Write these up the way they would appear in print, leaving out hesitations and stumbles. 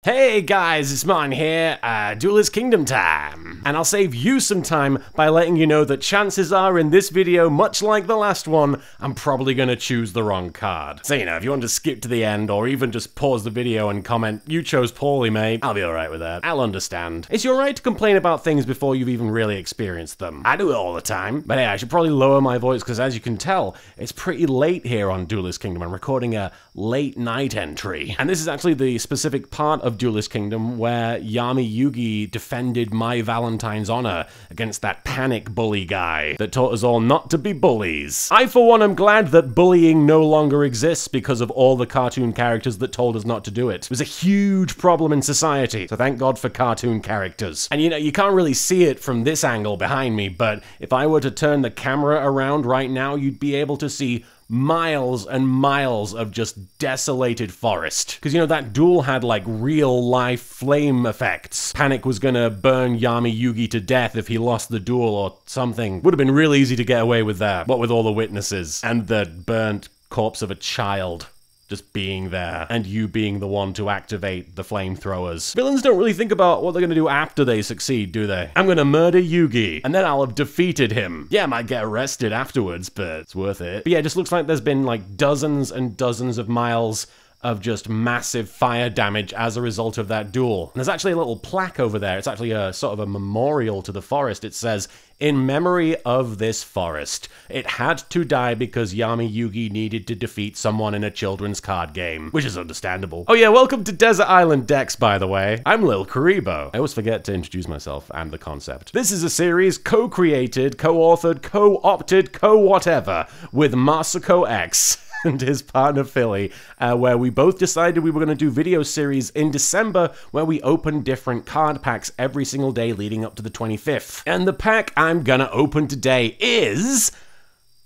Hey guys, it's Martin here, Duelist Kingdom time. And I'll save you some time by letting you know that chances are in this video, much like the last one, I'm probably gonna choose the wrong card. So, you know, if you want to skip to the end or even just pause the video and comment, you chose poorly, mate, I'll be alright with that. I'll understand. It's your right to complain about things before you've even really experienced them. I do it all the time. But hey, I should probably lower my voice because as you can tell, it's pretty late here on Duelist Kingdom. I'm recording a late night entry. And this is actually the specific part of Duelist Kingdom where Yami Yugi defended my Valentine's honor against that panic bully guy that taught us all not to be bullies. I, for one, am glad that bullying no longer exists because of all the cartoon characters that told us not to do it. It was a huge problem in society, so thank God for cartoon characters. And you know, you can't really see it from this angle behind me, but if I were to turn the camera around right now, you'd be able to see miles and miles of just desolated forest. Because, you know, that duel had, like, real-life flame effects. Panic was gonna burn Yami Yugi to death if he lost the duel or something. Would have been real easy to get away with that. What with all the witnesses and the burnt corpse of a child just being there, and you being the one to activate the flamethrowers. Villains don't really think about what they're gonna do after they succeed, do they? I'm gonna murder Yugi, and then I'll have defeated him. Yeah, I might get arrested afterwards, but it's worth it. But yeah, it just looks like there's been like dozens and dozens of miles of just massive fire damage as a result of that duel. And there's actually a little plaque over there. It's actually a sort of a memorial to the forest. It says, "In memory of this forest. It had to die because Yami Yugi needed to defeat someone in a children's card game." Which is understandable. Oh yeah, welcome to Desert Island Dex, by the way. I'm LittleKuriboh. I always forget to introduce myself and the concept. This is a series co-created, co-authored, co-opted, co-whatever with MasakoX and his partner Philly, where we both decided we were going to do video series in December where we open different card packs every single day leading up to the 25th. And the pack I'm gonna open today is...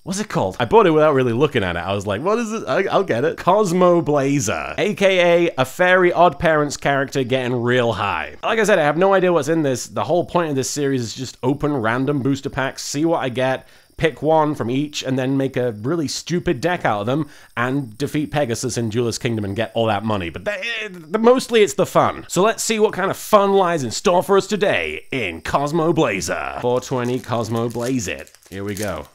what's it called? I bought it without really looking at it. I was like, what is it? I'll get it. Cosmo Blazer, aka a Fairy Odd Parents character getting real high. Like I said, I have no idea what's in this. The whole point of this series is just open random booster packs, see what I get, pick one from each, and then make a really stupid deck out of them and defeat Pegasus in Duelist Kingdom and get all that money. But mostly it's the fun. So let's see what kind of fun lies in store for us today in Cosmo Blazer. 420 Cosmo Blaze it. Here we go.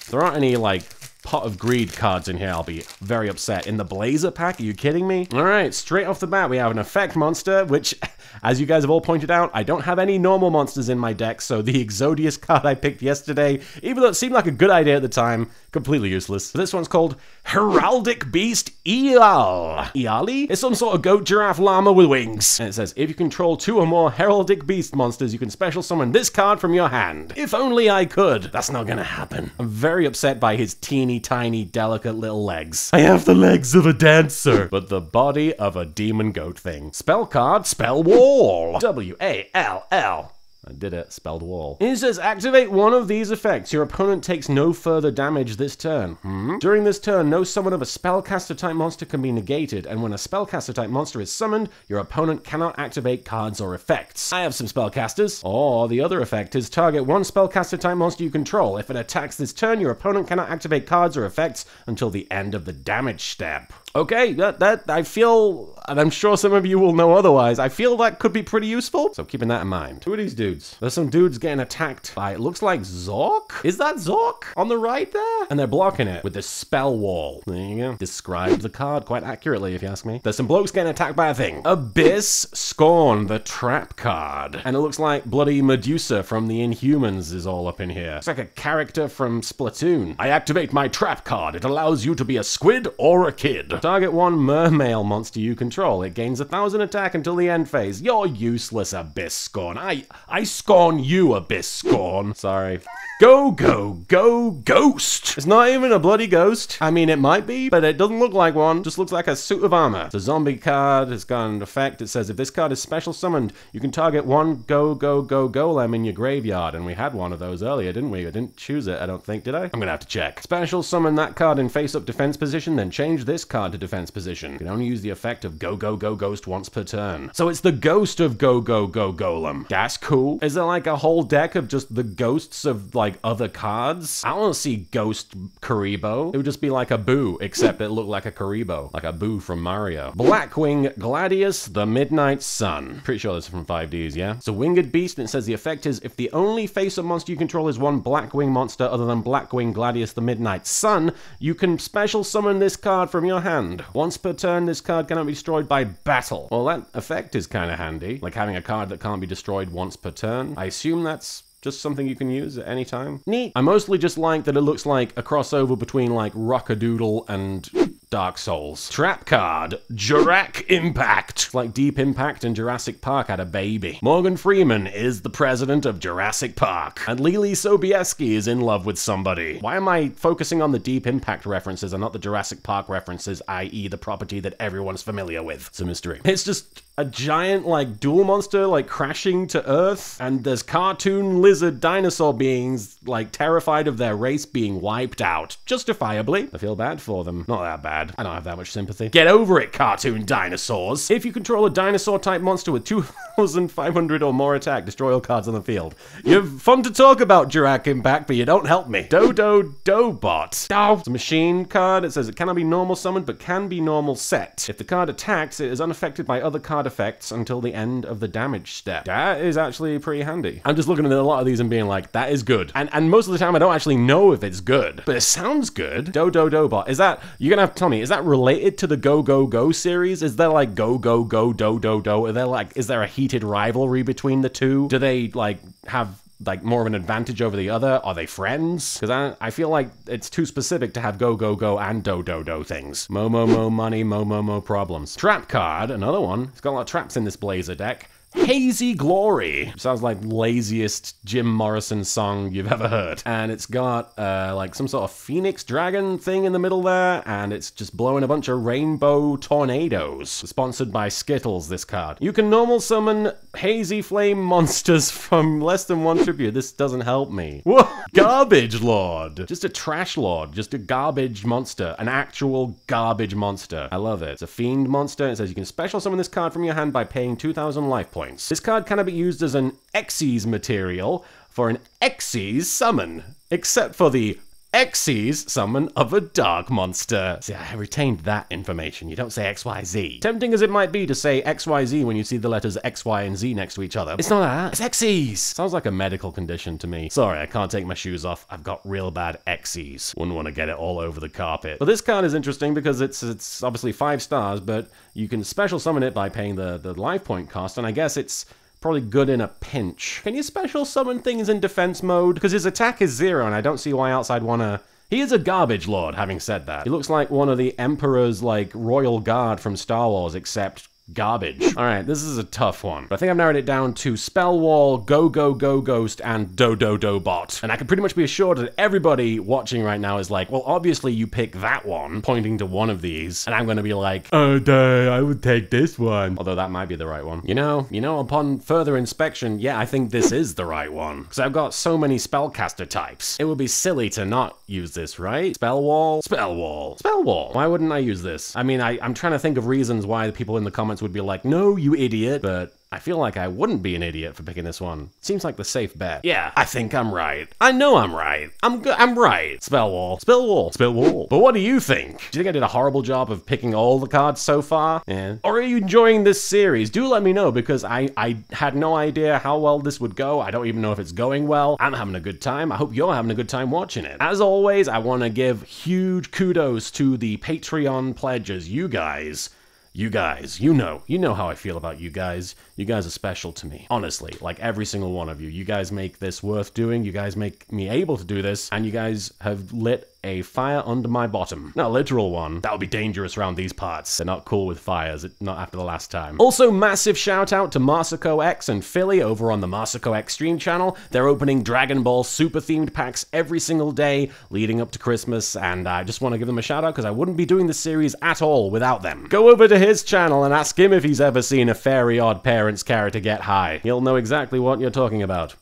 There aren't any, like, Pot of Greed cards in here. I'll be very upset. In the Blazer pack? Are you kidding me? Alright, straight off the bat, we have an effect monster, which, as you guys have all pointed out, I don't have any normal monsters in my deck, so the Exodius card I picked yesterday, even though it seemed like a good idea at the time, completely useless. So this one's called Heraldic Beast EALE. EALE? It's some sort of goat, giraffe, llama with wings. And it says, if you control 2 or more Heraldic Beast monsters, you can special summon this card from your hand. If only I could. That's not gonna happen. I'm very upset by his teeny tiny, delicate little legs. I have the legs of a dancer, but the body of a demon goat thing. Spell card, Spell Wall. W-A-L-L. I did it, spelled wall. It says, activate one of these effects. Your opponent takes no further damage this turn. During this turn, no summon of a spellcaster type monster can be negated, and when a spellcaster type monster is summoned, your opponent cannot activate cards or effects. I have some spellcasters. Or the other effect is target one spellcaster type monster you control. If it attacks this turn, your opponent cannot activate cards or effects until the end of the damage step. Okay, that I feel, and I'm sure some of you will know otherwise, I feel that could be pretty useful, so keeping that in mind. Who are these dudes? There's some dudes getting attacked by, it looks like Zork? Is that Zork? On the right there? And they're blocking it with this spell wall. There you go. Described the card quite accurately, if you ask me. There's some blokes getting attacked by a thing. ABYSS-SCORN, the trap card. And it looks like bloody Medusa from the Inhumans is all up in here. It's like a character from Splatoon. I activate my trap card. It allows you to be a squid or a kid. Target one mermail monster you control. It gains 1,000 attack until the end phase. You're useless, ABYSS-SCORN. I scorn you, ABYSS-SCORN. Sorry. Go, go, go, ghost! It's not even a bloody ghost. I mean, it might be, but it doesn't look like one. Just looks like a suit of armor. It's a zombie card. It's got an effect. It says, if this card is special summoned, you can target one go, go, go, golem in your graveyard. And we had one of those earlier, didn't we? I didn't choose it, I don't think, did I? I'm gonna have to check. Special summon that card in face-up defense position, then change this card card to defense position. You can only use the effect of GOGOGO Ghost once per turn. So it's the ghost of GOGOGO Golem. That's cool. Is there like a whole deck of just the ghosts of like other cards? I want to see Ghost Kuriboh. It would just be like a Boo, except it looked like a Kuriboh. Like a Boo from Mario. Blackwing Gladius, the Midnight Sun. Pretty sure this is from 5Ds, yeah? It's a winged beast, and it says the effect is, if the only face-up monster you control is one Blackwing monster other than Blackwing Gladius, the Midnight Sun, you can special summon this card from your hand. Once per turn, this card cannot be destroyed by battle. Well, that effect is kind of handy, like having a card that can't be destroyed once per turn. I assume that's just something you can use at any time. Neat. I mostly just like that it looks like a crossover between like Rockadoodle and Dark Souls. Trap card, Jurassic Impact. It's like Deep Impact and Jurassic Park had a baby. Morgan Freeman is the president of Jurassic Park. And Lily Sobieski is in love with somebody. Why am I focusing on the Deep Impact references and not the Jurassic Park references, i.e. the property that everyone's familiar with? It's a mystery. It's just a giant, like, duel monster, like, crashing to Earth, and there's cartoon lizard dinosaur beings, like, terrified of their race being wiped out. Justifiably. I feel bad for them. Not that bad. I don't have that much sympathy. Get over it, cartoon dinosaurs! If you control a dinosaur-type monster with 2,500 or more attack, destroy all cards on the field. You're fun to talk about, Jurassic Impact, but you don't help me. Dodo-Do-Bot. It's a machine card. It says it cannot be normal summoned, but can be normal set. If the card attacks, it is unaffected by other card effects until the end of the damage step. That is actually pretty handy. I'm just looking at a lot of these and being like, that is good. And most of the time I don't actually know if it's good, but it sounds good. Do-Do-Do-Bot. Is that, you're gonna have to tell me, is that related to the Go-Go-Go series? Is there like Go-Go-Go, Do-Do-Do? Are there like, is there a heated rivalry between the two? Do they like have like more of an advantage over the other? Are they friends? Because I feel like it's too specific to have go-go-go and do-do-do things. Mo money, mo problems. Trap card, another one. It's got a lot of traps in this Blazer deck. Hazy Glory. Sounds like laziest Jim Morrison song you've ever heard. And it's got like some sort of phoenix dragon thing in the middle there, and it's just blowing a bunch of rainbow tornadoes. Sponsored by Skittles, this card. You can normal summon hazy flame monsters from less than one tribute. This doesn't help me. Whoa! Garbage Lord. Just a trash lord. Just a garbage monster. An actual garbage monster. I love it. It's a fiend monster. It says you can special summon this card from your hand by paying 2,000 life points. This card cannot be used as an Xyz material for an Xyz summon, except for the Xyz summon of a dark monster. See, I retained that information. You don't say XYZ. Tempting as it might be to say XYZ when you see the letters X, Y, and Z next to each other. It's not that. It's Xyz. Sounds like a medical condition to me. Sorry, I can't take my shoes off. I've got real bad Xyz. Wouldn't want to get it all over the carpet. But this card is interesting because it's obviously 5 stars, but you can special summon it by paying the life point cost, and I guess it's probably good in a pinch. Can you special summon things in defense mode? Because his attack is 0, and I don't see why else I'd wanna... He is a garbage lord, having said that. He looks like one of the Emperor's, like, royal guard from Star Wars, except garbage. Alright, this is a tough one. But I think I've narrowed it down to Spell Wall, Go-Go-Go Ghost, and Do-Do-Do-Bot. And I can pretty much be assured that everybody watching right now is like, well, obviously you pick that one, pointing to one of these, and I'm gonna be like, oh, duh, I would take this one. Although that might be the right one. You know, upon further inspection, yeah, I think this is the right one. Because I've got so many spellcaster types. It would be silly to not use this, right? Spell Wall, Spell Wall, Spell Wall. Why wouldn't I use this? I mean, I'm trying to think of reasons why the people in the comments would be like, no, you idiot, but I feel like I wouldn't be an idiot for picking this one. Seems like the safe bet. Yeah, I think I'm right. I know I'm right. I'm right. Spell Wall. Spell Wall. Spell Wall. But what do you think? Do you think I did a horrible job of picking all the cards so far? Yeah. Or are you enjoying this series? Do let me know, because I had no idea how well this would go. I don't even know if it's going well. I'm having a good time. I hope you're having a good time watching it. As always, I want to give huge kudos to the Patreon pledges. You guys, you know how I feel about you guys. You guys are special to me. Honestly, like every single one of you. You guys make this worth doing. You guys make me able to do this. And you guys have lit a fire under my bottom. Not a literal one. That would be dangerous around these parts. They're not cool with fires, not after the last time. Also, massive shout out to MasakoX and Philly over on the MasakoX stream channel. They're opening Dragon Ball Super themed packs every single day leading up to Christmas, and I just want to give them a shout out because I wouldn't be doing this series at all without them. Go over to his channel and ask him if he's ever seen a Fairy Odd Parents character get high. He'll know exactly what you're talking about.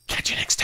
Catch you next time.